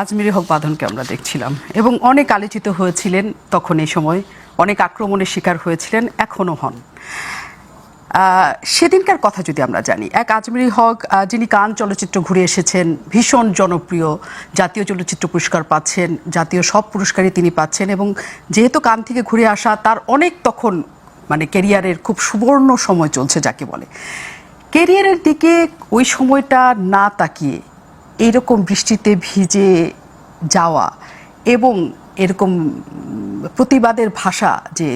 আজমিরি হক বাঁধনকে আমরা দেখছিলাম এবং অনেক আলোচিত হয়েছিলেন তখন, এই সময় অনেক আক্রমণের শিকার হয়েছিলেন, এখনো হন। সেদিনকার কথা যদি আমরা জানি, এক আজমিরি হক যিনি কান চলচ্চিত্র ঘুরে এসেছেন, ভীষণ জনপ্রিয়, জাতীয় চলচ্চিত্র পুরস্কার পাচ্ছেন, জাতীয় সব পুরস্কারই তিনি পাচ্ছেন, এবং যেহেতু কান থেকে ঘুরে আসা তার অনেক তখন মানে কেরিয়ারের খুব সুবর্ণ সময় চলছে যাকে বলে, কেরিয়ারের দিকে ওই সময়টা না তাকিয়ে এইরকম বৃষ্টিতে ভিজে যাওয়া এবং এরকম প্রতিবাদের ভাষা যে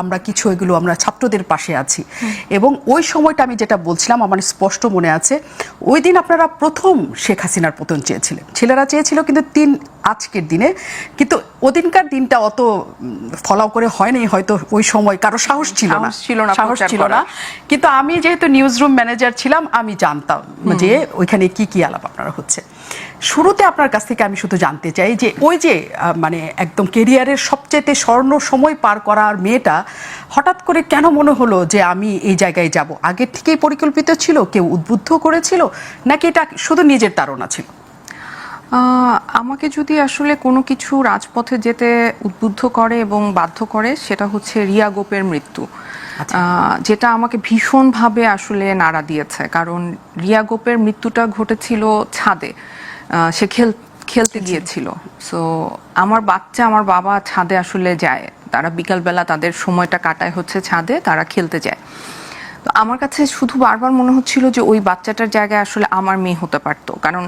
আমরা কিছু, এগুলো আমরা ছাত্রদের পাশে আছি, এবং ওই সময়টা আমি যেটা বলছিলাম আমার স্পষ্ট মনে আছে, ওই দিন আপনারা প্রথম শেখ হাসিনার পতন চেয়েছিলেন, ছেলেরা চেয়েছিল কিন্তু আজকের দিনে, কিন্তু ওদিনকার দিনটা অত ফলাও করে হয়নি, হয়তো ওই সময় কারো সাহস ছিল না। কিন্তু আমি যেহেতু নিউজ রুম ম্যানেজার ছিলাম, আমি জানতাম যে ওইখানে কি কি আলাপ আপনারা হচ্ছে। শুরুতে আপনার কাছ থেকে আমি শুধু জানতে চাই যে ওই যে মানে একদম কেরিয়ারের সবচেয়ে স্বর্ণ সময় পার করার মেয়েটা হঠাৎ করে কেন মনে হলো যে আমি এই জায়গায় যাব? আগের থেকেই পরিকল্পিত ছিল, কেউ উদ্বুদ্ধ করেছিল, নাকি এটা শুধু নিজের ধারণা ছিল? আমাকে যদি আসলে কোনো কিছু রাজপথে যেতে উদ্বুদ্ধ করে এবং বাধ্য করে, সেটা হচ্ছে রিয়া গোপের মৃত্যু, যেটা আমাকে ভীষণভাবে আসলে নাড়া দিয়েছে। কারণ রিয়া গোপের মৃত্যুটা ঘটেছিল ছাদে, সে খেলতে গিয়েছিল। সো আমার বাবা ছাদে আসলে যায়, তারা বিকালবেলা তাদের সময়টা কাটায় হচ্ছে ছাদে, তারা খেলতে যায়। তো আমার কাছে শুধু বারবার মনে হচ্ছিল যে ওই বাচ্চাটার জায়গায় আসলে আমার মেয়ে হতে পারতো। কারণ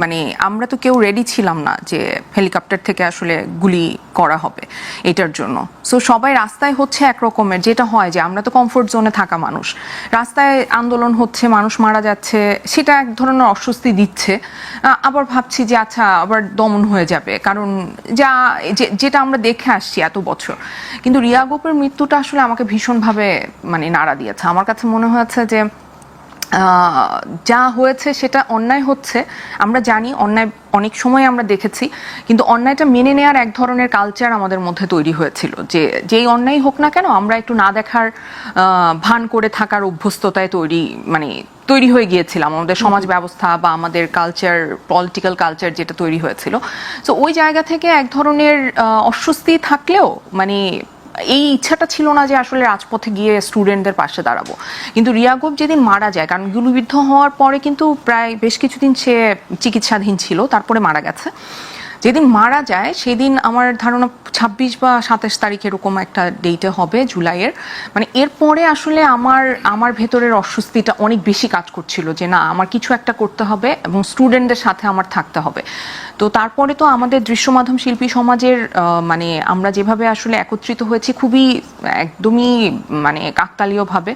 মানে আমরা তো কেউ রেডি ছিলাম না যে হেলিকপ্টার থেকে আসলে গুলি করা হবে এটার জন্য। সো সবাই রাস্তায় হচ্ছে একরকমের, যেটা হয় যে আমরা তো কমফোর্ট জোনে থাকা মানুষ, রাস্তায় আন্দোলন হচ্ছে, মানুষ মারা যাচ্ছে, সেটা এক ধরনের অস্বস্তি দিচ্ছে। আবার ভাবছি যে আচ্ছা আবার দমন হয়ে যাবে, কারণ যেটা আমরা দেখে আসছি এত বছর। কিন্তু রিয়া গোপের মৃত্যুটা আসলে আমাকে ভীষণভাবে মানে নাড়া দিয়েছে। আমার কাছে মনে হয়েছে যে যা হয়েছে সেটা অন্যায় হচ্ছে, আমরা জানি অন্যায়, অনেক সময় আমরা দেখেছি, কিন্তু অন্যায়টা মেনে নেওয়ার এক ধরনের কালচার আমাদের মধ্যে তৈরি হয়েছিল, যে যেই অন্যায় হোক না কেন আমরা একটু না দেখার ভান করে থাকার অভ্যস্ততায় তৈরি হয়ে গিয়েছিলাম, আমাদের সমাজ ব্যবস্থা বা আমাদের কালচার, পলিটিক্যাল কালচার যেটা তৈরি হয়েছিল। সো ওই জায়গা থেকে এক ধরনের অস্বস্তি থাকলেও মানে এই ইচ্ছাটা ছিল না যে আসলে রাজপথে গিয়ে স্টুডেন্টদের পাশে দাঁড়াবো। কিন্তু রিয়া গোপ যেদিন মারা যায়, কারণ গুলিবিদ্ধ হওয়ার পরে কিন্তু প্রায় বেশ কিছুদিন সে চিকিৎসাধীন ছিল, তারপরে মারা গেছে। যেদিন মারা যায় সেদিন আমার ধারণা 26 বা 27 তারিখ এরকম একটা ডেটে হবে জুলাইয়ের। মানে এরপরে আসলে আমার ভেতরের অস্বস্তিটা অনেক বেশি কাজ করছিল যে না, আমার কিছু একটা করতে হবে এবং স্টুডেন্টদের সাথে আমার থাকতে হবে। তো তারপরে তো আমাদের দৃশ্য মাধ্যম শিল্পী সমাজের মানে আমরা যেভাবে আসলে একত্রিত হয়েছি খুবই একদমই মানে কাকতালীয়ভাবে,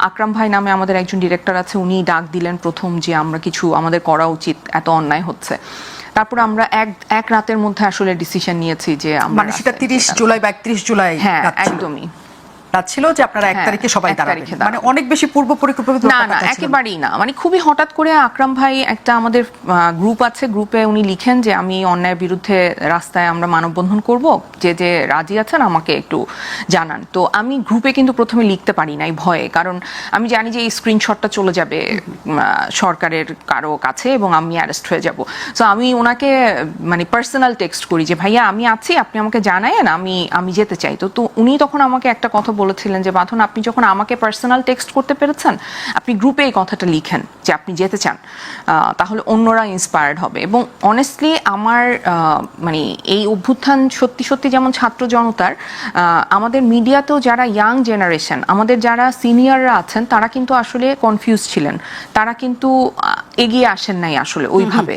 আকরাম ভাই নামে আমাদের একজন ডিরেক্টর আছে, উনি ডাক দিলেন প্রথম যে আমরা কিছু আমাদের করা উচিত, এত অন্যায় হচ্ছে। তারপর আমরা এক রাতের মধ্যে আসলে ডিসিশন নিয়েছি যে মানে সেটা 30 জুলাই বা 31 জুলাই, হ্যাঁ একদমই ছিল যে আপনারা 1 তারিখে সবাই দাঁড়াবেন, মানে অনেক বেশি পূর্ব পরিকল্পিত না, একেবারেই না। মানে খুবই হঠাৎ করে আকরাম ভাই, একটা আমাদের গ্রুপ আছে, গ্রুপে উনি লিখেন যে আমি অন্যায়ের বিরুদ্ধে রাস্তায় আমরা মানববন্ধন করব, যে রাজি আছেন আমাকে একটু জানান। তো আমি গ্রুপে কিন্তু প্রথমে লিখতে পারি নাই ভয়ে, কারণ আমি জানি যে এই স্ক্রিনশটটা চলে যাবে সরকারের কারো কাছে এবং আমি অ্যারেস্ট হয়ে যাব। সো আমি ওনাকে মানে পার্সোনাল টেক্সট করি যে ভাইয়া আমি আছি, আপনি আমাকে জানায়েন, আমি যেতে চাই। তো উনি তখন আমাকে একটা কথা বলেছিলেন যে বাঁধন, আপনি যখন আমাকে পার্সোনাল টেক্সট করতে পেরেছেন, আপনি গ্রুপে এই কথাটা লিখেন যে আপনি যেতে চান, তাহলে অন্যরা ইন্সপায়ার্ড হবে। এবং অনেস্টলি আমার মানে এই অভ্যুত্থান সত্যি সত্যি যেমন ছাত্র জনতার, আমাদের মিডিয়াতেও যারা ইয়াং জেনারেশন, আমাদের যারা সিনিয়ররা আছেন, তারা কিন্তু আসলে কনফিউজ ছিলেন, তারা কিন্তু এগিয়ে আসেন নাই আসলে ওইভাবে,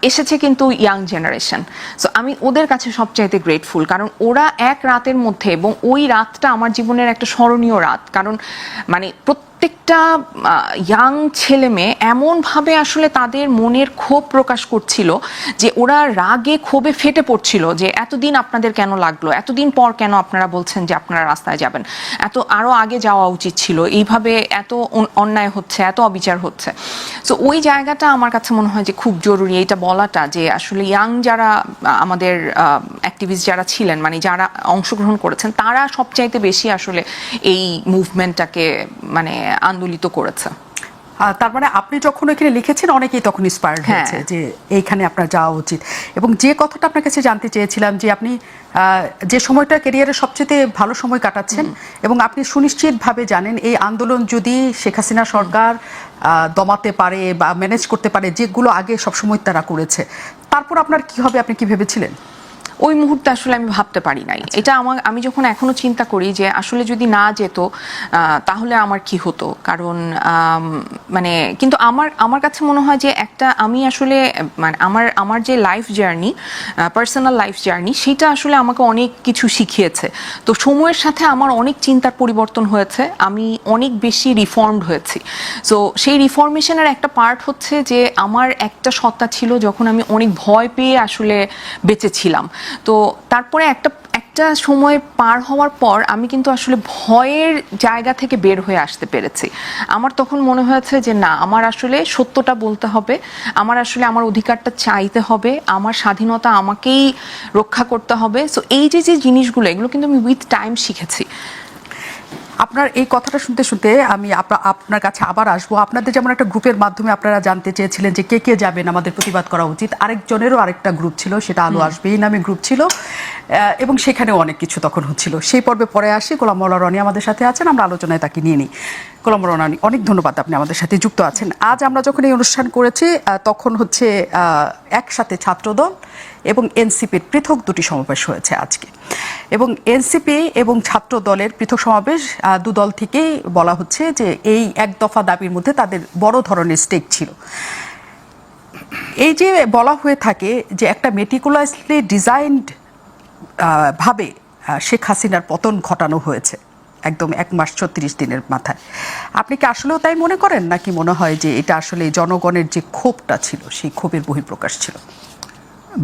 এসেছে কিন্তু ইয়াং জেনারেশন। সো আমি ওদের কাছে সবচাইতে গ্রেটফুল, কারণ ওরা এক রাতের মধ্যে, এবং ওই রাতটা আমার জীবনের একটা স্মরণীয় রাত, কারণ মানে প্রত্যেকটা ইয়াং ছেলে মেয়ে এমনভাবে আসলে তাদের মনের ক্ষোভ প্রকাশ করছিল যে ওরা রাগে ক্ষোভে ফেটে পড়ছিল যে এতদিন আপনাদের কেন লাগলো, এতদিন পর কেন আপনারা বলছেন যে আপনারা রাস্তায় যাবেন, আরো আগে যাওয়া উচিত ছিল, এইভাবে এত অন্যায় হচ্ছে, এত অবিচার হচ্ছে। সো ওই জায়গাটা আমার কাছে মনে হয় যে খুব জরুরি এটা বলাটা, যে আসলে ইয়াং যারা আমাদের অ্যাক্টিভিস্ট যারা ছিলেন, মানে যারা অংশগ্রহণ করেছেন, তারা সবচাইতে বেশি আসলে এই মুভমেন্টটাকে মানে আন্দোলিত করেছে। তার মানে আপনি যখন এখানে লিখেছেন অনেকেই তখন ইন্সপায়ার্ড হ্যাঁ। হয়েছে যে এইখানে আপনার যাওয়া উচিত। এবং যে কথাটা আপনার কাছে জানতে চেয়েছিলাম যে আপনি যে সময়টা ক্যারিয়ারের সবচেয়ে ভালো সময় কাটাচ্ছেন এবং আপনি সুনিশ্চিতভাবে জানেন এই আন্দোলন যদি শেখ হাসিনা সরকার দমাতে পারে বা ম্যানেজ করতে পারে, যেগুলো আগে সবসময় তারা করেছে, তারপর আপনার কি হবে, আপনি কি ভেবেছিলেন? ওই মুহূর্তে আসলে আমি ভাবতে পারি নাই। এটা আমি যখন এখনো চিন্তা করি যে আসলে যদি না যেত তাহলে আমার কি হতো, কারণ মানে কিন্তু আমার কাছে মনে হয় যে আমি আসলে মানে আমার যে life journey, personal life journey, সেটা আসলে আমাকে অনেক কিছু শিখিয়েছে। তো সময়ের সাথে আমার অনেক চিন্তার পরিবর্তন হয়েছে, আমি অনেক বেশি রিফর্মড হয়েছি। সো সেই রিফর্মেশনের একটা পার্ট হচ্ছে যে আমার একটা সত্তা ছিল যখন আমি অনেক ভয় পেয়ে আসলে বেঁচেছিলাম। তো তারপরে একটা সময় পার হওয়ার পর আমি কিন্তু আসলে ভয়ের জায়গা থেকে বের হয়ে আসতে পেরেছি। আমার তখন মনে হয়েছে যে না, আমার আসলে সত্যটা বলতে হবে, আমার আসলে আমার অধিকারটা চাইতে হবে, আমার স্বাধীনতা আমাকেই রক্ষা করতে হবে। সো এই যে জিনিসগুলো, এগুলো কিন্তু আমি উইথ টাইম শিখেছি। আপনার এই কথাটা শুনতে শুনতে আমি আপনার কাছে আবার আসবো। আপনাদের যেমন একটা গ্রুপের মাধ্যমে আপনারা জানতে চেয়েছিলেন যে কে কে যাবেন, আমাদের প্রতিবাদ করা উচিত, আরেকজনেরও আরেকটা গ্রুপ ছিল, সেটা আলো আসবে এই নামে গ্রুপ ছিল, এবং সেখানেও অনেক কিছু তখন হচ্ছিল। সেই পর্বে পরে আসি। গোলাম মাওলা রনি আমাদের সাথে আছেন, আমরা আলোচনায় তাকে নিয়ে নিই। গোলাম মাওলা রনি, অনেক ধন্যবাদ, আপনি আমাদের সাথে যুক্ত আছেন। আজ আমরা যখন এই অনুষ্ঠান করেছি তখন হচ্ছে একসাথে ছাত্রদল এবং এনসিপির পৃথক দুটি সমাবেশ হয়েছে আজকে, এবং এনসিপি এবং ছাত্র দলের পৃথক সমাবেশ দু দল থেকেই বলা হচ্ছে যে এই এক দফা দাবির মধ্যে তাদের বড় ধরনের স্টেক ছিল। এই যে বলা হয়ে থাকে যে একটা মেটিকুলাসলি ডিজাইনড ভাবে শেখ হাসিনার পতন ঘটানো হয়েছে একদম 1 মাস 36 দিনের মাথায়, আপনি কি আসলেও তাই মনে করেন, নাকি মনে হয় যে এটা আসলে জনগণের যে ক্ষোভটা ছিল সেই ক্ষোভের বহিঃপ্রকাশ ছিল?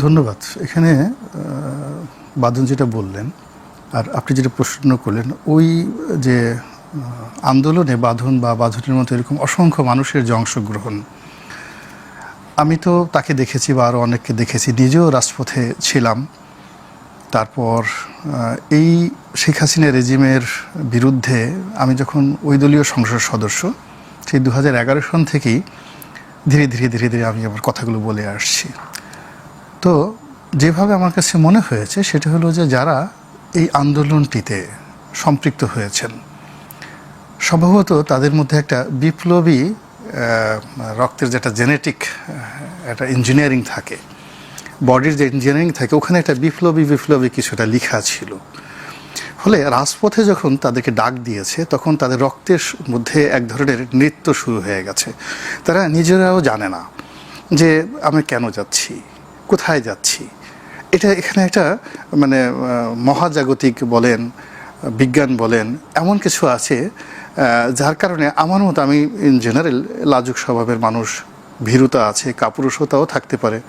ধন্যবাদ। এখানে বাদন যেটা বললেন আর আপনি যেটা প্রশ্ন করলেন, ওই যে আন্দোলনে বাঁধন বা বাঁধনের মতো এরকম অসংখ্য মানুষের যে অংশগ্রহণ, আমি তো তাকে দেখেছি বা আরও অনেককে দেখেছি, নিজেও রাজপথে ছিলাম। তারপর এই শেখ হাসিনা রেজিমের বিরুদ্ধে আমি যখন ওই দলীয় সংসদ সদস্য, সেই 2011 সন থেকেই ধীরে ধীরে ধীরে ধীরে আমি আমার কথাগুলো বলে আসছি। তো যেভাবে আমার কাছে মনে হয়েছে সেটা হলো যে যারা এই আন্দোলনটিতে সম্পৃক্ত হয়েছেন, সম্ভবত তাদের মধ্যে একটা বিপ্লবী রক্তের যেটা জেনেটিক একটা ইঞ্জিনিয়ারিং থাকে, বডির যে ইঞ্জিনিয়ারিং থাকে, ওখানে একটা বিপ্লবী কিছুটা লেখা ছিল। ফলে রাজপথে যখন তাদেরকে ডাক দিয়েছে তখন তাদের রক্তের মধ্যে এক ধরনের নৃত্য শুরু হয়ে গেছে। তারা নিজেরাও জানে না যে আমি কেন যাচ্ছি, কোথায় যাচ্ছি। এখানে একটা মানে মহাজাগতিক বলেন, বিজ্ঞান বলেন, এমন কিছু আছে যার কারণে আমার মতো, আমি ইন জেনারেল লাজুক স্বভাবের মানুষ, ভীরুতা আছে, কাপুরুষতাও থাকতে পারে,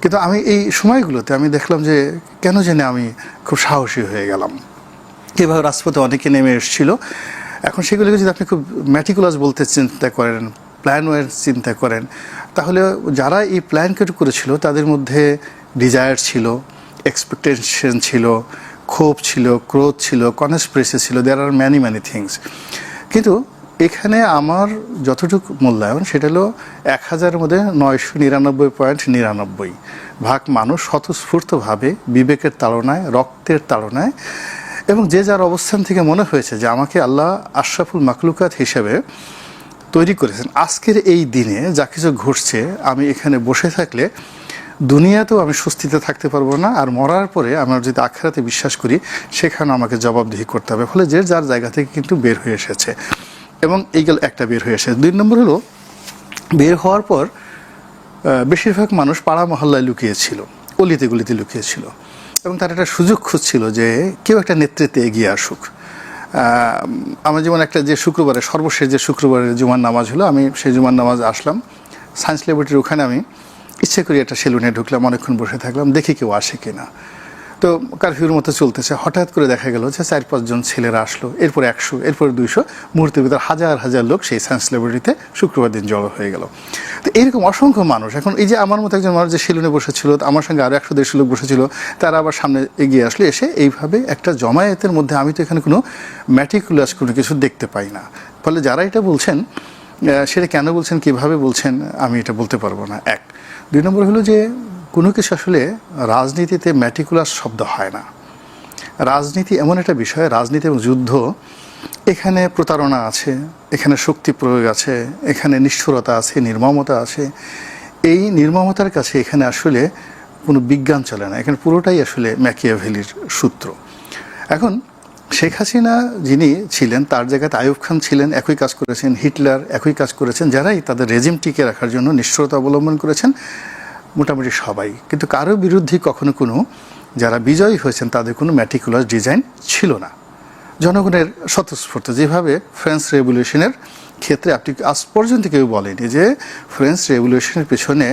কিন্তু আমি এই সময়গুলোতে আমি দেখলাম যে কেন জানি আমি খুব সাহসী হয়ে গেলাম। এভাবে রাজপথে অনেকে নেমে এসেছিল। এখন সেগুলিকে যদি আপনি খুব ম্যাটিকুলাস বলতে চিন্তা করেন, প্ল্যান ওয়াইজ চিন্তা করেন, তাহলে যারা এই প্ল্যান করেছিল তাদের মধ্যে ডিজায়ার ছিল, এক্সপেকটেশন ছিল, ক্ষোভ ছিল, ক্রোধ ছিল, কনস্পিরেসি ছিল, দেয়ার আর ম্যানি থিংস। কিন্তু এখানে আমার যতটুকু মূল্যায়ন সেটা হলো 1000-এর মধ্যে 999.99 ভাগ মানুষ স্বতঃস্ফূর্তভাবে বিবেকের তাড়নায়, রক্তের তাড়নায়, এবং যে যার অবস্থান থেকে মনে হয়েছে যে আমাকে আল্লাহ আশরাফুল মাখলুকাত হিসেবে তৈরি করেছেন। আজকের এই দিনে যা কিছু ঘটছে, আমি এখানে বসে থাকলে দুনিয়াতেও আমি স্বস্তিতে থাকতে পারবো না, আর মরার পরে আমরা যদি আখিরাতে বিশ্বাস করি সেখানে আমাকে জবাবদিহি করতে হবে। ফলে যে যার জায়গা থেকে কিন্তু বের হয়ে এসেছে, এবং এইগুলো একটা বের হয়ে এসেছে। 2 নম্বর হলো, বের হওয়ার পর বেশিরভাগ মানুষ পাড়া মহল্লায় লুকিয়েছিল, অলিতে গলিতে লুকিয়েছিল, এবং তার একটা সুযোগ খুঁজছিল যে কেউ একটা নেতৃত্বে এগিয়ে আসুক। আমার যেমন একটা যে শুক্রবারে, সর্বশেষ যে শুক্রবারের জুমার নামাজ হলো, আমি সেই জুমার নামাজ আসলাম সায়েন্স ল্যাবরেটরির ওখানে, আমি ইচ্ছে করি একটা সেলুনে ঢুকলাম, অনেকক্ষণ বসে থাকলাম, দেখি কেউ আসে কিনা। তো কারফিউর মতো চলতেছে, হঠাৎ করে দেখা গেল যে 4-5 জন ছেলেরা আসলো, এরপর 100, এরপর 200, মুহূর্তের ভিতরে হাজার হাজার লোক সেই সায়েন্স ল্যাবরেটরিতে শুক্রবার দিন জড়ো হয়ে গেল। তো এইরকম অসংখ্য মানুষ, এখন এই যে আমার মতো একজন মানুষ যে সেলুনে বসেছিল, আমার সঙ্গে আরও 100-150 লোক বসেছিল, তারা আবার সামনে এগিয়ে আসলে, এসে এইভাবে একটা জমায়েতের মধ্যে আমি তো এখানে কোনো ম্যাটিকুলাস কোনো কিছু দেখতে পাই না। ফলে যারা এটা বলছেন সেটা কেন বলছেন, কিভাবে বলছেন, আমি এটা বলতে পারবো না। এক, দুই নম্বর হলো যে কোনো কিছু আসলে রাজনীতিতে ম্যাটিকুলাস শব্দ হয় না। রাজনীতি এমন একটা বিষয়, রাজনীতি এবং যুদ্ধ, এখানে প্রতারণা আছে, এখানে শক্তি প্রয়োগ আছে, এখানে নিষ্ঠুরতা আছে, নির্মমতা আছে। এই নির্মমতার কাছে এখানে আসলে কোনো বিজ্ঞান চলে না, এখানে পুরোটাই আসলে ম্যাকিয়াভেলির সূত্র। এখন শেখ হাসিনা যিনি ছিলেন, তার জায়গাতে আইয়ুব খান ছিলেন, একই কাজ করেছেন, হিটলার একই কাজ করেছেন, যারাই তাদের রেজিম টিকে রাখার জন্য নিষ্ঠুরতা অবলম্বন করেছেন, মোটামুটি সবাই। কিন্তু কারো বিরুদ্ধে কখনো কোনো, যারা বিজয়ী হয়েছেন তাদের কোনো ম্যাটিকুলাস ডিজাইন ছিল না। জনগণের স্বতঃস্ফূর্ত, যেভাবে ফ্রেঞ্চ রেভলিউশনের ক্ষেত্রে আপনি আজ পর্যন্ত কেউ বলেনি যে ফ্রেঞ্চ রেভলিউশনের পেছনে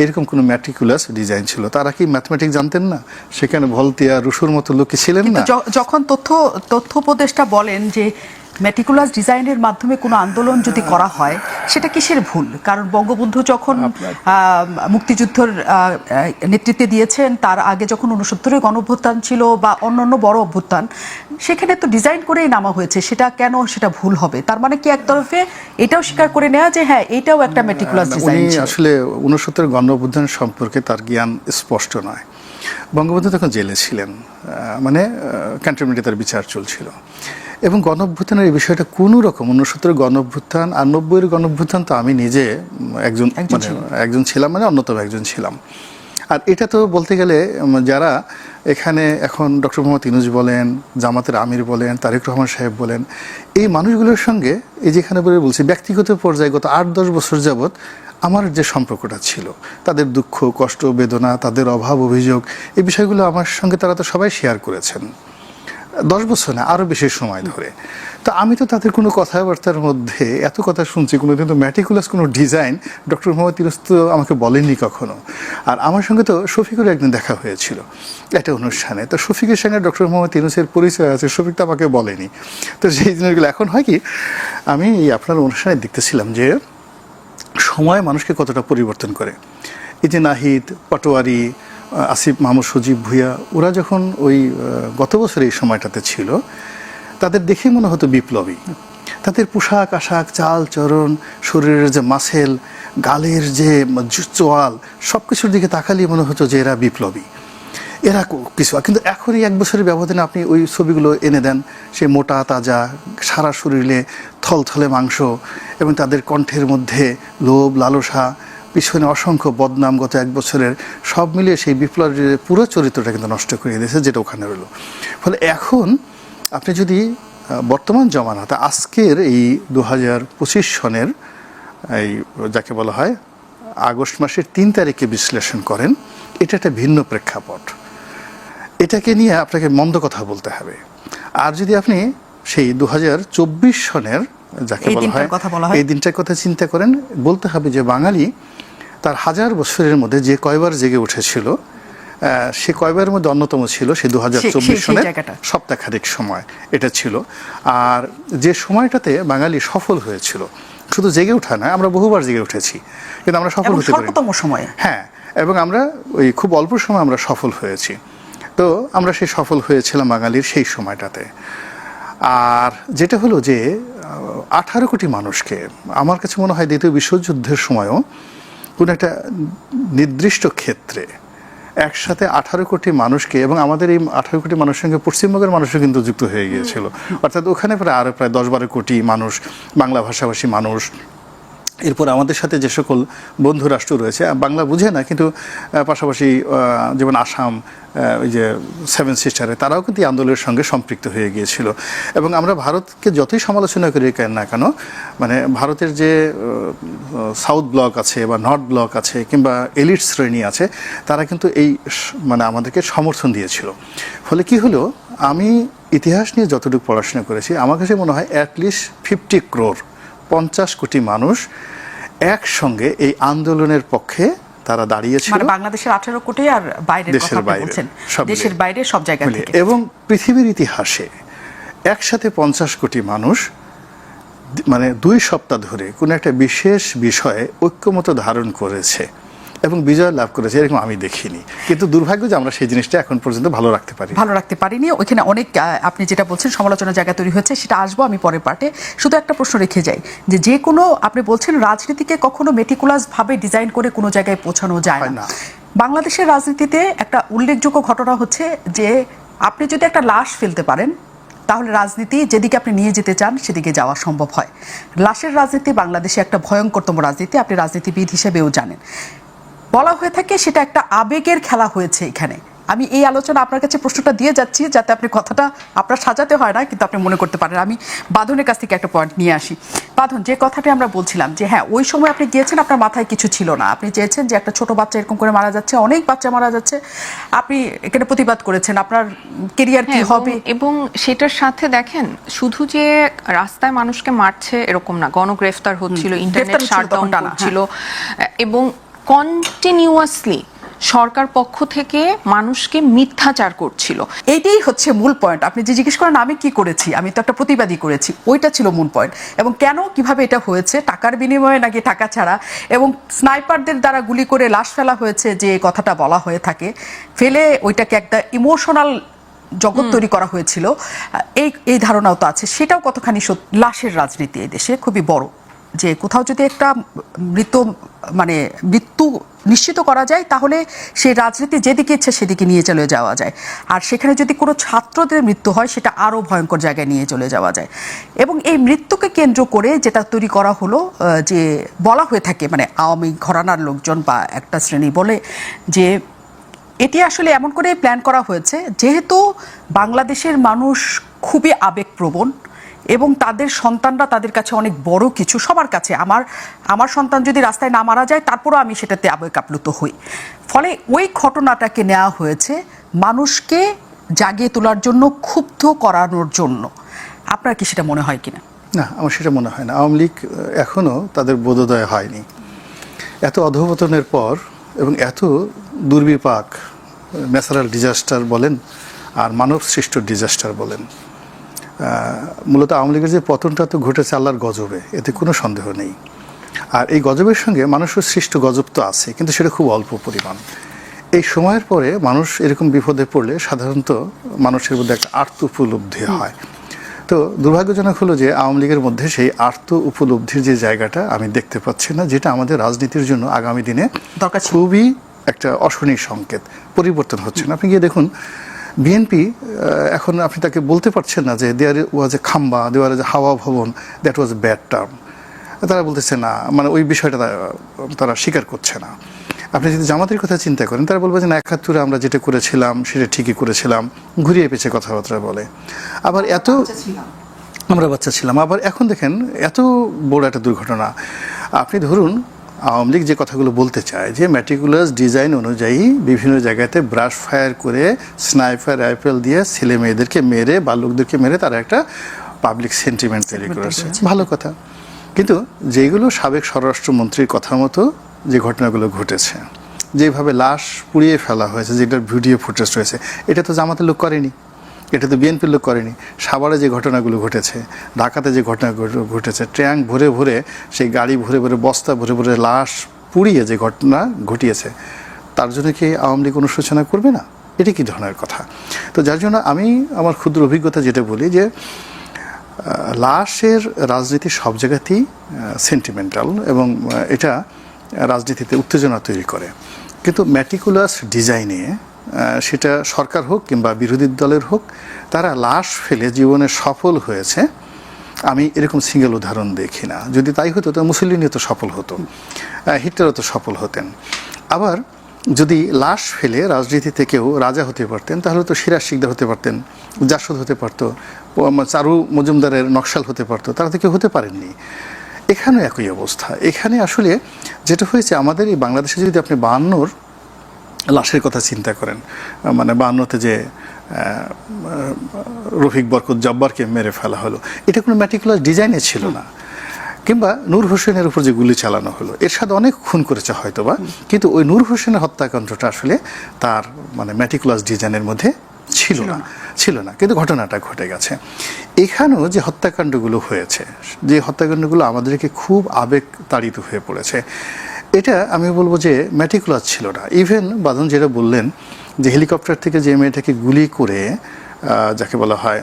এরকম কোনো ম্যাটিকুলাস ডিজাইন ছিল। তারা কি ম্যাথমেটিক্স জানতেন না? সেখানে ভলতেয়া, রুশোর মতো লোক কি ছিলেন না? যখন তথ্য উপদেষ্টা বলেন যে মেটিকুলাস ডিজাইনের মাধ্যমে কোনো আন্দোলন যদি করা হয়, সেটা কিসের ভুল? কারণ বঙ্গবন্ধু যখন মুক্তিযুদ্ধের নেতৃত্বে দিয়েছেন, তার আগে যখন 69-এর গণঅভ্যুত্থান ছিল বা অন্যান্য বড় অভ্যুত্থান, সেখানে তো ডিজাইন করেই নামা হয়েছে। সেটা কেন সেটা ভুল হবে? তার মানে কি একতরফে এটাও স্বীকার করে নেওয়া যে হ্যাঁ, এটাও একটা মেটিকুলাস ডিজাইন ছিল? আসলে 69-এর গণঅভ্যুত্থান সম্পর্কে তার জ্ঞান স্পষ্ট নয়। বঙ্গবন্ধু তখন জেলে ছিলেন, মানে ক্যান্টনমেন্টে তার বিচার চলছিল, এবং গণঅভ্যুত্থানের এই বিষয়টা কোনো রকম 69-এর গণঅভ্যুত্থান আর 90-এর গণঅভ্যুত্থান তো আমি নিজে একজন ছিলাম, মানে অন্যতম একজন ছিলাম। আর এটা তো বলতে গেলে যারা এখানে এখন ডক্টর মোহাম্মদ ইউনূস বলেন, জামাতের আমির বলেন, তারেক রহমান সাহেব বলেন, এই মানুষগুলোর সঙ্গে এই যেখানে বলে বলছি ব্যক্তিগত পর্যায়ে গত 8-10 বছর যাবৎ আমার যে সম্পর্কটা ছিল, তাদের দুঃখ কষ্ট বেদনা, তাদের অভাব অভিযোগ, এই বিষয়গুলো আমার সঙ্গে তারা তো সবাই শেয়ার করেছেন 10 বছর না, আরও বেশি সময় ধরে। তো আমি তো তাদের কোনো কথাবার্তার মধ্যে এত কথা শুনছি, কোনোদিন তো ম্যাটিকুলাস কোনো ডিজাইন ডক্টর মোহাম্মদ ইউনূস তো আমাকে বলেননি কখনো। আর আমার সঙ্গে তো শফিকের একদিন দেখা হয়েছিল একটা অনুষ্ঠানে, তো শফিকের সঙ্গে ডক্টর মোহাম্মদ ইউনূসের পরিচয় আছে, শফিক তো আমাকে বলেনি। তো সেই জিনিসগুলো এখন হয় কি, আমি আপনার অনুষ্ঠানে দেখতেছিলাম যে সময় মানুষকে কতটা পরিবর্তন করে। এই যে নাহিদ, পাটোয়ারি, আসিফ মাহমুদ, সজীব ভুঁইয়া, ওরা যখন ওই গত বছর এই সময়টাতে ছিল, তাদের দেখে মনে হতো বিপ্লবী। তাদের পোশাক আশাক, চাল চরণ, শরীরের যে মাসেল, গালের যে চোয়াল, সব কিছুর দিকে তাকালিয়ে মনে হতো যে এরা বিপ্লবী, এরা কিছু। কিন্তু এখনই 1 বছরের ব্যবধানে আপনি ওই ছবিগুলো এনে দেন, সে মোটা তাজা, সারা শরীরে থলথলে মাংস, এবং তাদের কণ্ঠের মধ্যে লোভ লালসা, পিছনে অসংখ্য বদনাম, গত 1 বছরের, সব মিলিয়ে সেই বিপ্লবের পুরো চরিত্রটা কিন্তু নষ্ট করে দিয়েছে, যেটা ওখানে রইল। ফলে এখন আপনি যদি বর্তমান জমানাতে আজকের এই 2025 সনের এই যাকে বলা হয় আগস্ট মাসের 3 তারিখে বিশ্লেষণ করেন, এটা একটা ভিন্ন প্রেক্ষাপট। এটাকে নিয়ে আপনাকে মন্দ কথা বলতে হবে। আর যদি আপনি সেই 2024 সনের যাকে বলা হয় এই দিনটার কথা চিন্তা করেন, বলতে হবে যে বাঙালি তার 1000 বছরের মধ্যে যে কয়বার জেগে উঠেছিল, সে কয়বারের মধ্যে অন্যতম ছিল সেই 2024 সনের সপ্তাহখানেক সময় এটা ছিল। আর যে সময়টাতে বাঙালি সফল হয়েছিল, শুধু জেগে ওঠা নয়, আমরা বহুবার জেগে উঠেছি, কিন্তু আমরা সফল হতে পারিনি। হ্যাঁ, এবং আমরা ওই খুব অল্প সময় আমরা সফল হয়েছি। তো আমরা সেই সফল হয়েছিলাম বাঙালির সেই সময়টাতে। আর যেটা হলো যে 18 কোটি মানুষকে, আমার কাছে মনে হয় দ্বিতীয় বিশ্বযুদ্ধের সময়ও কোনো একটা নির্দিষ্ট ক্ষেত্রে একসাথে 18 কোটি মানুষকে, এবং আমাদের এই 18 কোটি মানুষের সঙ্গে পশ্চিমবঙ্গের মানুষও কিন্তু যুক্ত হয়ে গিয়েছিল, অর্থাৎ ওখানে আরও প্রায় 10-12 কোটি মানুষ, বাংলা ভাষাভাষী মানুষ। এরপর আমাদের সাথে যে সকল বন্ধু রাষ্ট্র রয়েছে, বাংলা বুঝে না কিন্তু পাশাপাশি যেমন আসাম, ওই যে 7 সিস্টারে, তারাও কিন্তু এই আন্দোলনের সঙ্গে সম্পৃক্ত হয়ে গিয়েছিল। এবং আমরা ভারতকে যতই সমালোচনা করি না কেন, মানে ভারতের যে সাউথ ব্লক আছে বা নর্থ ব্লক আছে কিংবা এলিট শ্রেণী আছে, তারা কিন্তু এই মানে আমাদেরকে সমর্থন দিয়েছিল। ফলে কি হলো, আমি ইতিহাস নিয়ে যতটুকু পড়াশোনা করেছি, আমার কাছে মনে হয় অ্যাটলিস্ট 50 ক্রোর 50 কোটি মানুষ একসঙ্গে এই আন্দোলনের পক্ষে তারা দাঁড়িয়েছিল। মানে বাংলাদেশের 18 কোটি আর বাইরের কথা বলছেন, দেশের বাইরে সব জায়গা থেকে। এবং পৃথিবীর ইতিহাসে একসাথে 50 কোটি মানুষ মানে 2 সপ্তাহ ধরে কোনো একটা বিশেষ বিষয়ে ঐক্যমত ধারণ করেছে, এবং বিজয় লাভ করেছে এরকম আমি দেখিনি। কিন্তু দুর্ভাগ্য যে আমরা সেই জিনিসটা এখন পর্যন্ত ভালো রাখতে পারিনি। ওইখানে অনেক আপনি যেটা বলছেন সমালোচনার জায়গা তৈরি হয়েছে, সেটা আসবো আমি পরের পার্টে। শুধু একটা প্রশ্ন রেখে যাই যে কোনো আপনি বলছেন রাজনীতিকে কখনো মেটিকুলাস ভাবে ডিজাইন করে কোনো জায়গায় পৌঁছানো যায় না। বাংলাদেশের রাজনীতিতে একটা উল্লেখযোগ্য ঘটনা হচ্ছে যে আপনি যদি একটা লাশ ফেলতে পারেন তাহলে রাজনীতি যেদিকে আপনি নিয়ে যেতে চান সেদিকে যাওয়া সম্ভব হয়। লাশের রাজনীতি বাংলাদেশে একটা ভয়ঙ্করতম রাজনীতি, আপনি রাজনীতিবিদ হিসেবেও জানেন। বলা হয়ে থাকে সেটা একটা আবেগের খেলা হয়েছে এখানে। আমি এই আলোচনা আপনার কাছে প্রশ্নটা দিয়ে যাচ্ছি যাতে আপনি কথাটা আপনার সাজাতে হয় না, কিন্তু আপনি মনে করতে পারেন। আমি বাঁধনের কাছ থেকে একটা পয়েন্ট নিয়ে আসি। বাঁধন, যে কথাটা আমরা বলছিলাম যে হ্যাঁ ওই সময় আপনি গিয়েছেন, আপনার মাথায় কিছু ছিল না, আপনি চেয়েছেন যে একটা ছোট বাচ্চা এরকম করে মারা যাচ্ছে, অনেক বাচ্চা মারা যাচ্ছে, আপনি এখানে প্রতিবাদ করেছেন আপনার কেরিয়ার কি হবে। এবং সেটার সাথে দেখেন শুধু যে রাস্তায় মানুষকে মারছে এরকম না, গণগ্রেফতার হচ্ছিল, ইন্টারনেট শাটডাউন হচ্ছিল, এবং কন্টিনিউয়াসলি সরকার পক্ষ থেকে মানুষকে মিথ্যাচার করছিল। এইটাই হচ্ছে মূল পয়েন্ট। আপনি যে জিজ্ঞেস করেন আমি কি করেছি, আমি তো একটা প্রতিবাদী করেছি, ওইটা ছিল মূল পয়েন্ট। এবং কেন কিভাবে এটা হয়েছে, টাকার বিনিময়ে নাকি টাকা ছাড়া, এবং স্নাইপারদের দ্বারা গুলি করে লাশ ফেলা হয়েছে যে কথাটা বলা হয়ে থাকে, ফেলে ওইটাকে একটা ইমোশনাল জগৎ তৈরি করা হয়েছিল, এই ধারণাও তো আছে। সেটাও কতখানি লাশের রাজনীতি এই দেশে খুবই বড়, যে কোথাও যদি একটা মৃত্যু নিশ্চিত করা যায় তাহলে সেই রাজনীতি যেদিকে ইচ্ছে সেদিকে নিয়ে চলে যাওয়া যায়, আর সেখানে যদি কোনো ছাত্রদের মৃত্যু হয় সেটা আরও ভয়ঙ্কর জায়গায় নিয়ে চলে যাওয়া যায়। এবং এই মৃত্যুকে কেন্দ্র করে যেটা তৈরি করা হলো, যে বলা হয়ে থাকে আওয়ামী ঘরানার লোকজন বা একটা শ্রেণী বলে যে এটি আসলে এমন করে প্ল্যান করা হয়েছে যেহেতু বাংলাদেশের মানুষ খুবই আবেগপ্রবণ এবং তাদের সন্তানরা তাদের কাছে অনেক বড় কিছু, সবার কাছে। আমার সন্তান যদি রাস্তায় না মারা যায় তারপরও আমি সেটাতে আবেগ আপ্লুত হই। ফলে ওই ঘটনাটাকে নেওয়া হয়েছে মানুষকে জাগিয়ে তোলার জন্য, ক্ষুব্ধ করানোর জন্য। আপনার কি সেটা মনে হয় কিনা? না, আমার সেটা মনে হয় না। আওয়ামী লীগ এখনও তাদের বোধোদয় হয়নি। এত অধঃপতনের পর এবং এত দুর্বিপাক, ন্যাচারাল ডিজাস্টার বলেন আর মানব সৃষ্ট ডিজাস্টার বলেন, মূলত আওয়ামী লীগের যে পতনটা তো ঘটেছে আল্লাহর গজবে, এতে কোনো সন্দেহ নেই। আর এই গজবের সঙ্গে মানুষের সৃষ্ট গজব তো আছে, কিন্তু সেটা খুব অল্প পরিমাণ। এই সময়ের পরে মানুষ এরকম বিপদে পড়লে সাধারণত মানুষের মধ্যে একটা আর্ত উপলব্ধি হয়। তো দুর্ভাগ্যজনক হলো যে আওয়ামী লীগের মধ্যে সেই আর্ত উপলব্ধির যে জায়গাটা আমি দেখতে পাচ্ছি না, যেটা আমাদের রাজনীতির জন্য আগামী দিনে খুবই একটা অশনি সংকেত। পরিবর্তন হচ্ছে না। আপনি গিয়ে দেখুন বিএনপি এখন আপনি তাকে বলতে পারছেন না যে দেয়ার ওয়াজ এ খাম্বা, দেওয়ার যে হাওয়া ভবন, that was a bad term. তারা বলতেছে না, ওই বিষয়টা তারা স্বীকার করছে না। আপনি যদি জামাতের কথা চিন্তা করেন, তারা বলবে যে না, ৭১ আমরা যেটা করেছিলাম সেটা ঠিকই করেছিলাম, ঘুরিয়ে পেঁচে কথাবার্তা বলে। আবার আমরা বাচ্চা ছিলাম। আবার এখন দেখেন এত বড় একটা দুর্ঘটনা। আপনি ধরুন আওয়ামী লীগ যে কথাগুলো বলতে চায় যে ম্যাটিকুলাস ডিজাইন অনুযায়ী বিভিন্ন জায়গাতে ব্রাশ ফায়ার করে, স্নাইপার রাইফেল দিয়ে ছেলে মেয়েদেরকে মেরে, বালকদেরকে মেরে তারা একটা পাবলিক সেন্টিমেন্ট তৈরি করেছে, ভালো কথা। কিন্তু যেগুলো সাবেক স্বরাষ্ট্রমন্ত্রীর কথা মতো যে ঘটনাগুলো ঘটেছে, যেভাবে লাশ পুড়িয়ে ফেলা হয়েছে, যেটার ভিডিও ফুটেজ রয়েছে, এটা তো জামাতের লোক করেনি, এটা তো বিএনপির লোক করেনি। সাভারে যে ঘটনাগুলো ঘটেছে, ঢাকাতে যে ঘটনাগুলো ঘটেছে, ট্যাঙ্ক ভরে ভরে, সেই গাড়ি ভরে ভরে, বস্তা ভরে ভরে লাশ পুড়িয়ে যে ঘটনা ঘটিয়েছে, তার জন্য কি আওয়ামী লীগ অনুশোচনা করবে না? এটা কি ধরনের কথা? তো যার জন্য আমি আমার ক্ষুদ্র অভিজ্ঞতা যেটা বলি যে লাশের রাজনীতি সব জায়গাতেই সেন্টিমেন্টাল এবং এটা রাজনীতিতে উত্তেজনা তৈরি করে। কিন্তু ম্যাটিকুলাস ডিজাইনে সেটা সরকার হোক কিংবা বিরোধী দলের হোক, তারা লাশ ফেলে জীবনে সফল হয়েছে আমি এরকম সিঙ্গেল উদাহরণ দেখি না। যদি তাই হতো তো মুসলিনও তো সফল হতো, হিটলারও তো সফল হতেন। আবার যদি লাশ ফেলে রাজনীতিতে কেউ রাজা হতে পারতেন, তাহলে তো সিরাজ শিকদার হতে পারতেন, জাসদ হতে পারতো, চারু মজুমদারের নকশাল হতে পারতো, তারা তো কেউ হতে পারেননি। এখানেও একই অবস্থা। এখানে আসলে যেটা হয়েছে, আমাদের এই বাংলাদেশে যদি আপনি ৫২ লাশের কথা চিন্তা করেন, ৫২তে যে রফিক বরকত জব্বারকে মেরে ফেলা হলো, এটা কোনো ম্যাটিকুলাস ডিজাইনে ছিল না। কিংবা নূর হোসেনের উপর যে গুলি চালানো হলো, এর সাথে অনেক খুন করেছে হয়তোবা, কিন্তু ওই নূর হোসেনের হত্যাকাণ্ডটা আসলে তার ম্যাটিকুলাস ডিজাইনের মধ্যে ছিল না, কিন্তু ঘটনাটা ঘটে গেছে। এখানেও যে হত্যাকাণ্ডগুলো হয়েছে, যে হত্যাকাণ্ডগুলো আমাদেরকে খুব আবেগ তাড়িত হয়ে পড়েছে, এটা আমি বলবো যে ম্যাটিকুলাস ছিল না। ইভেন বাঁধন যেটা বললেন যে হেলিকপ্টার থেকে যে মেয়েটাকে গুলি করে যাকে বলা হয়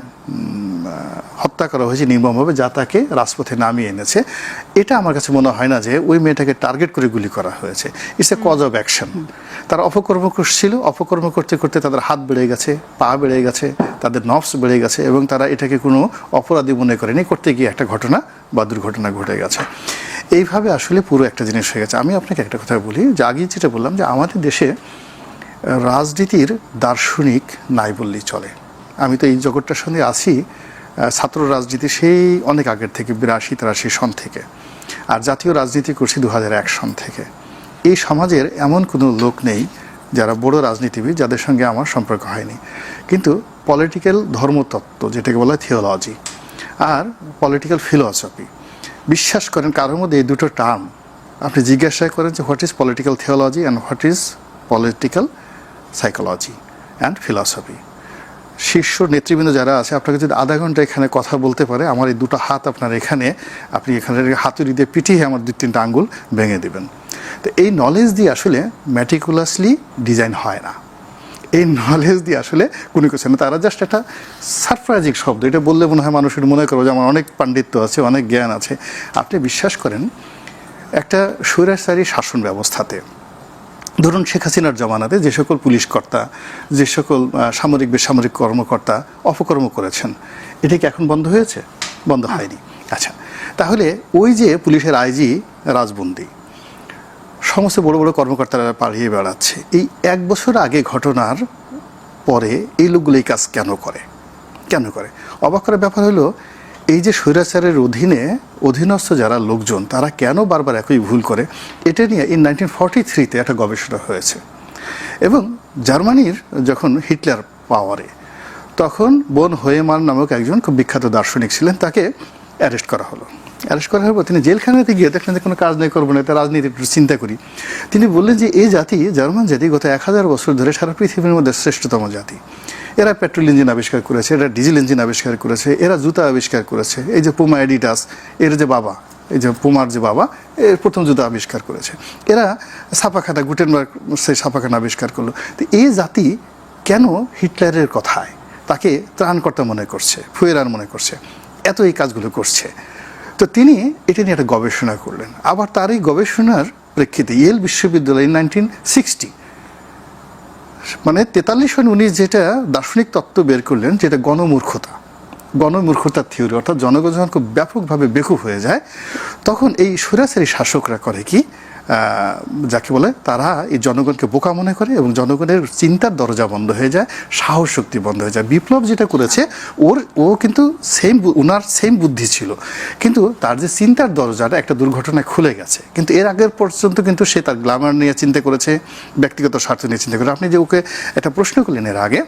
হত্যা করা হয়েছে নির্মমভাবে, যা তাকে রাজপথে নামিয়ে এনেছে, এটা আমার কাছে মনে হয় না যে ওই মেয়েটাকে টার্গেট করে গুলি করা হয়েছে। It's a cause of action. তারা অপকর্ম করছিল, অপকর্ম করতে করতে তাদের হাত বেড়ে গেছে, পা বেড়ে গেছে, তাদের নফস বেড়ে গেছে, এবং তারা এটাকে কোনো অপরাধী মনে করেনি, করতে গিয়ে একটা ঘটনা বা দুর্ঘটনা ঘটে গেছে। এইভাবে আসলে পুরো একটা জিনিস হয়ে গেছে। আমি আপনাকে একটা কথা বলি, যে আগে যেটা বললাম যে আমাদের দেশে রাজনীতির দার্শনিক নাই বললেই চলে। আমি তো এই জগৎটার সঙ্গে আছি ছাত্র রাজনীতি সেই অনেক আগের থেকে, 82-83 সন থেকে, আর জাতীয় রাজনীতি করছি 2001 সন থেকে। এই সমাজের এমন কোনো লোক নেই যারা বড় রাজনীতিবিদ যাদের সঙ্গে আমার সম্পর্ক হয়নি। কিন্তু পলিটিক্যাল ধর্মতত্ত্ব, যেটাকে বলা হয় থিওলজি, আর পলিটিক্যাল ফিলসফি, বিশ্বাস করেন কারোর মধ্যে এই দুটো টার্ম আপনি জিজ্ঞাসা করেন যে what is political theology and what is political psychology and philosophy, শীর্ষ নেতৃবৃন্দ যারা আছে আপনাকে যদি আধা ঘন্টা এখানে কথা বলতে পারে, আমার এই দুটো হাত আপনার এখানে, আপনি এখানে হাতুড়ি দিয়ে পিটিয়ে আমার 2-3টা আঙ্গুল ভেঙে দেবেন। তো এই নলেজ দিয়ে আসলে ম্যাটিকুলাসলি ডিজাইন হয় না, এই নলেজ দিয়ে আসলে কোনো কিছু না। তারা জাস্ট একটা সারপ্রাইজিং শব্দ, এটা বললে মনে হয় মানুষের মনে করো যে আমার অনেক পাণ্ডিত্য আছে, অনেক জ্ঞান আছে। আপনি বিশ্বাস করেন একটা স্বৈরাচারী শাসন ব্যবস্থাতে, ধরুন শেখ হাসিনার জমানাতে যে সকল পুলিশ কর্তা, যে সকল সামরিক বেসামরিক কর্মকর্তা অপকর্ম করেছেন, এটা কি এখন বন্ধ হয়েছে? বন্ধ হয়নি। আচ্ছা, তাহলে ওই যে পুলিশের আইজি রাজবন্দি, সমস্ত বড় বড় কর্মকর্তারা পালিয়ে বেড়াচ্ছে, এই 1 বছর আগে ঘটনার পরে এই লোকগুলো এই কাজ কেন করে? অবাক করার ব্যাপার হলো, এই যে স্বৈরাচারের অধীনস্থ যারা লোকজন, তারা কেন বারবার একই ভুল করে, এটা নিয়ে 1943-তে একটা গবেষণা হয়েছে। এবং জার্মানির যখন হিটলার পাওয়ারে, তখন বোন হোয়েমার নামক একজন খুব বিখ্যাত দার্শনিক ছিলেন, তাকে অ্যারেস্ট করা হলো। অ্যারেস্ট করার পর তিনি জেলখানাতে গিয়ে দেখলেন যে কোনো কাজ নেই, করবো না, তার রাজনীতি একটু চিন্তা করি। তিনি বললেন যে এই জাতি, জার্মান জাতি, গত 1000 বছর ধরে সারা পৃথিবীর মধ্যে শ্রেষ্ঠতম জাতি। এরা পেট্রোল ইঞ্জিন আবিষ্কার করেছে, এরা ডিজেল ইঞ্জিন আবিষ্কার করেছে, এরা জুতা আবিষ্কার করেছে। এই যে পুমা এডিডাস, এর যে বাবা, এই যে পুমার যে বাবা, এর প্রথম জুতা আবিষ্কার করেছে। এরা ছাপাখানা, গুটেনবার্গ সেই ছাপাখানা আবিষ্কার করলো। তো এই জাতি কেন হিটলারের কথায় তাকে ত্রাণকর্তা মনে করছে, ফুয়েরার মনে করছে, এত এই কাজগুলো করছে? তো তিনি এটা নিয়ে একটা গবেষণা করলেন। আবার তার এই গবেষণার প্রেক্ষিতে ইয়েল বিশ্ববিদ্যালয়ে 1960, মানে 43 সনে উনি যেটা দার্শনিক তত্ত্ব বের করলেন, যেটা গণমূর্খতার থিওরি, অর্থাৎ জনগণ যখন খুব ব্যাপকভাবে বেকুব হয়ে যায়, তখন এই স্বৈরাচারী শাসকরা করে কি, যাকে বলে তারা এই জনগণকে বোকা মনে করে, এবং জনগণের চিন্তার দরজা বন্ধ হয়ে যায়, সাহস শক্তি বন্ধ হয়ে যায়। বিপ্লব যেটা করেছে, ও কিন্তু ওনার সেম বুদ্ধি ছিল, কিন্তু তার যে চিন্তার দরজাটা একটা দুর্ঘটনায় খুলে গেছে। কিন্তু এর আগের পর্যন্ত কিন্তু সে তার গ্ল্যামার নিয়ে চিন্তা করেছে, ব্যক্তিগত স্বার্থ নিয়ে চিন্তা করেছে। আপনি যে ওকে একটা প্রশ্ন করলেন এর আগে,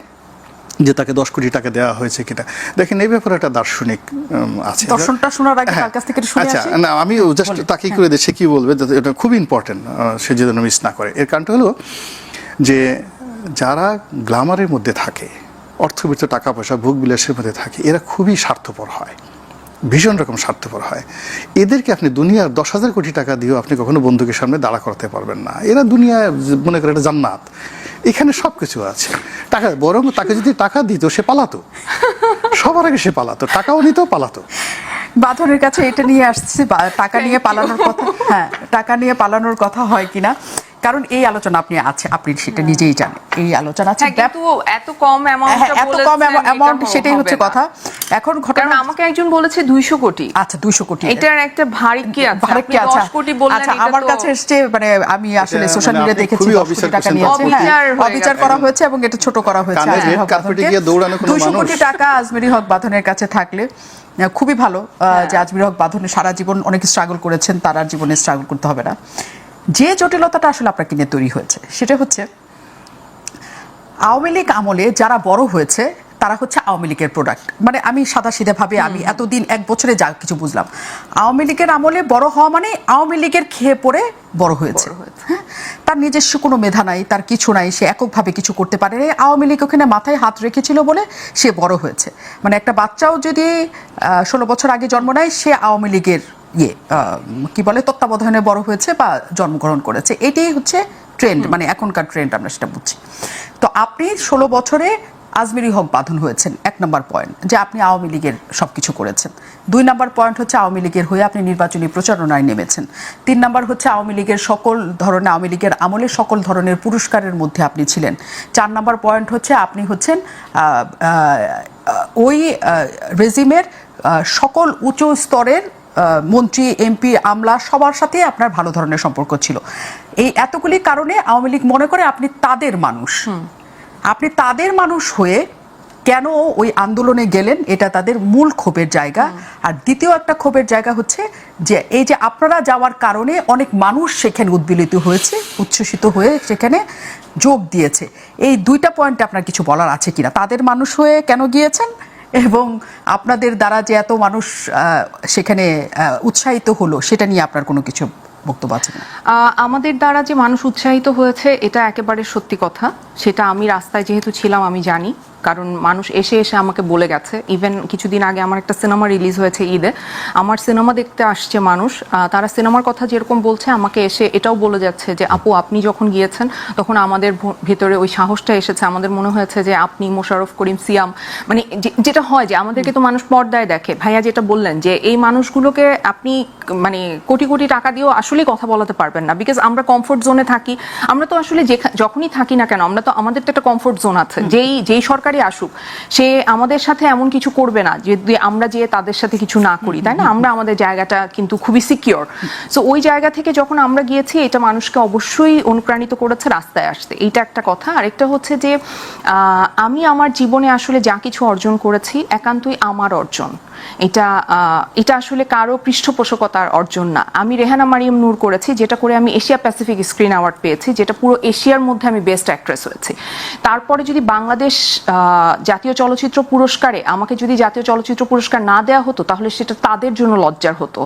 যে তাকে 10 কোটি টাকা দেওয়া হয়েছে কিনা, দেখেন এই ব্যাপারে একটা দার্শনিক আছে। দর্শনটা শোনার আগে তার কাছ থেকে শুনে আচ্ছা, আসি। না আমি জাস্ট তাকেই করে দিই, সে কি বলবে, এটা খুব ইম্পর্টেন্ট, সে যেন মিস না করে। এর কারণটা হলো যে যারা গ্ল্যামারের মধ্যে থাকে, অর্থবিত্ত, টাকা পয়সা, ভোগ বিলাসের মধ্যে থাকে, এরা খুবই স্বার্থপর হয়, ভীষণ রকম স্বার্থপর হয়। এদেরকে আপনি দুনিয়ার 10,000 কোটি টাকা দিয়েও আপনি কখনো বন্ধুকের সামনে দাঁড়া করাতে পারবেন না। এরা দুনিয়ায় মনে করে এটা জান্নাত, এখানে সব কিছু আছে। টাকা, বরং তাকে যদি টাকা দিত সে পালাতো, সবার আগে সে পালাতো, টাকাও নিত, পালাতো। বাঁধনের কাছে এটা নিয়ে আসছে, টাকা নিয়ে পালানোর কথা। হ্যাঁ, টাকা নিয়ে পালানোর কথা হয় কিনা, কারণ এই আলোচনা আপনি সেটা নিজেই জানেন, এই আলোচনা আছে। কিন্তু এত কম অ্যামাউন্ট, সেটাই হচ্ছে কথা। এখন ঘটনা, আমাকে একজন বলেছে 200 কোটি। আচ্ছা, 200 কোটি, এটার একটা ভারী কি আছে? আপনি 10 কোটি বললেন। আচ্ছা, আমার কাছে এসছে, মানে আমি আসলে সোশ্যাল মিডিয়া দেখেছি 10 কোটি টাকা নিয়েছে, অবিচার করা হয়েছে এবং এটা ছোট করা হয়েছে। 200 কোটি টাকা আজমেরী হক বাঁধনের কাছে থাকলে খুবই ভালো, যে আজমেরী হক বাঁধন সারা জীবন অনেক স্ট্রাগল করেছেন, তার আর জীবনে স্ট্রাগল করতে হবে না। যে জটিলতাটা আসলে আপনাকে নিয়ে তৈরি হয়েছে, সেটা হচ্ছে আওয়ামী লীগ আমলে যারা বড় হয়েছে তারা হচ্ছে আওয়ামী লীগের প্রোডাক্ট। মানে আমি সাদাসিধেভাবে, আমি এতদিন 1 বছরে যা কিছু বুঝলাম, আওয়ামী লীগের আমলে বড় হওয়া মানে আওয়ামী লীগের খেয়ে পড়ে বড় হয়েছে। হ্যাঁ, তার নিজস্ব কোনো মেধা নাই, তার কিছু নাই, সে এককভাবে কিছু করতে পারে না। আওয়ামী লীগ ওখানে মাথায় হাত রেখেছিল বলে সে বড় হয়েছে। মানে একটা বাচ্চাও যদি 16 বছর আগে জন্ম নেয়, সে আওয়ামী লীগের কি বলে তত্ত্বাবধানে বড় হয়েছে বা জন্মগ্রহণ করেছে, এটাই হচ্ছে ট্রেন্ড, মানে এখনকার ট্রেন্ড আমরা সেটা বুঝছি। তো আপনি 16 বছরে আজমেরী হক বাঁধন হয়েছেন, 1 নম্বর পয়েন্ট যে আপনি আওয়ামী লীগের সবকিছু করেছেন। 2 নম্বর পয়েন্ট হচ্ছে আওয়ামী লীগের হয়ে আপনি নির্বাচনী প্রচারণায় নেমেছেন। 3 নম্বর হচ্ছে আওয়ামী লীগের আওয়ামী লীগের আমলে সকল ধরনের পুরস্কারের মধ্যে আপনি ছিলেন। 4 নম্বর পয়েন্ট হচ্ছে আপনি হচ্ছেন ওই রেজিমের সকল উচ্চ স্তরের মন্ত্রী, এমপি, আমলা সবার সাথে আপনার ভালো ধরনের সম্পর্ক ছিল। এই এতগুলি কারণে আওয়ামী লীগ মনে করে আপনি তাদের মানুষ। আপনি তাদের মানুষ হয়ে কেন ওই আন্দোলনে গেলেন, এটা তাদের মূল ক্ষোভের জায়গা। আর দ্বিতীয় একটা ক্ষোভের জায়গা হচ্ছে যে এই যে আপনারা যাওয়ার কারণে অনেক মানুষ সেখানে উদ্বেলিত হয়েছে, উচ্ছ্বসিত হয়ে সেখানে যোগ দিয়েছে। এই 2টা পয়েন্টে আপনার কিছু বলার আছে কিনা, তাদের মানুষ হয়ে কেন গিয়েছেন এবং আপনাদের দ্বারা যে এত মানুষ সেখানে উৎসাহিত হলো সেটা নিয়ে আপনার কোনো কিছু বক্তব্য আছে কিনা? আমাদের দ্বারা যে মানুষ উৎসাহিত হয়েছে এটা একেবারে সত্যি কথা। সেটা আমি রাস্তায় যেহেতু ছিলাম আমি জানি, কারণ মানুষ এসে এসে আমাকে বলে গেছে। ইভেন কিছুদিন আগে আমার একটা সিনেমা রিলিজ হয়েছে ঈদে, আমার সিনেমা দেখতে আসছে মানুষ, তারা সিনেমার কথা যেরকম বলছে আমাকে এসে এটাও বলে যাচ্ছে যে আপু আপনি যখন গিয়েছেন তখন আমাদের ভেতরে ওই সাহসটা এসেছে, আমাদের মনে হয়েছে যে আপনি মোশাররফ করিম, সিয়াম, মানে যেটা হয় যে আমাদেরকে তো মানুষ পর্দায় দেখে। ভাইয়া যেটা বললেন যে এই মানুষগুলোকে আপনি মানে কোটি কোটি টাকা দিয়েও আসলে কথা বলাতে পারবেন না, বিকজ আমরা কমফোর্ট জোনে থাকি। আমরা তো আসলে যখনই থাকি না কেন আমাদের তো একটা কমফোর্ট জোন আছে। যেই সরকারি আসুক সে আমাদের সাথে এমন কিছু করবে না যদি আমরা যে তাদের সাথে কিছু না করি, তাই না? আমরা আমাদের জায়গাটা কিন্তু খুবই সিকিউর। সো ওই জায়গা থেকে যখন আমরা গিয়েছি এটা মানুষকে অবশ্যই অনুপ্রাণিত করেছে রাস্তায় আসতে, এইটা একটা কথা। আরেকটা হচ্ছে যে আমি আমার জীবনে আসলে যা কিছু অর্জন করেছি একান্তই আমার অর্জন। এটা আসলে কারো পৃষ্ঠপোষকতার অর্জন না। আমি রেহানা মারিয়াম নূর করেছি, যেটা করে আমি এশিয়া প্যাসিফিক স্ক্রিন অ্যাওয়ার্ড পেয়েছি, যেটা পুরো এশিয়ার মধ্যে আমি বেস্ট অ্যাক্ট্রেস হয়েছি। তারপরে যদি বাংলাদেশ জাতীয় চলচ্চিত্র পুরস্কারে আমাকে যদি জাতীয় চলচ্চিত্র পুরস্কার না দেওয়া হতো তাহলে সেটা তাদের জন্য লজ্জার হতো।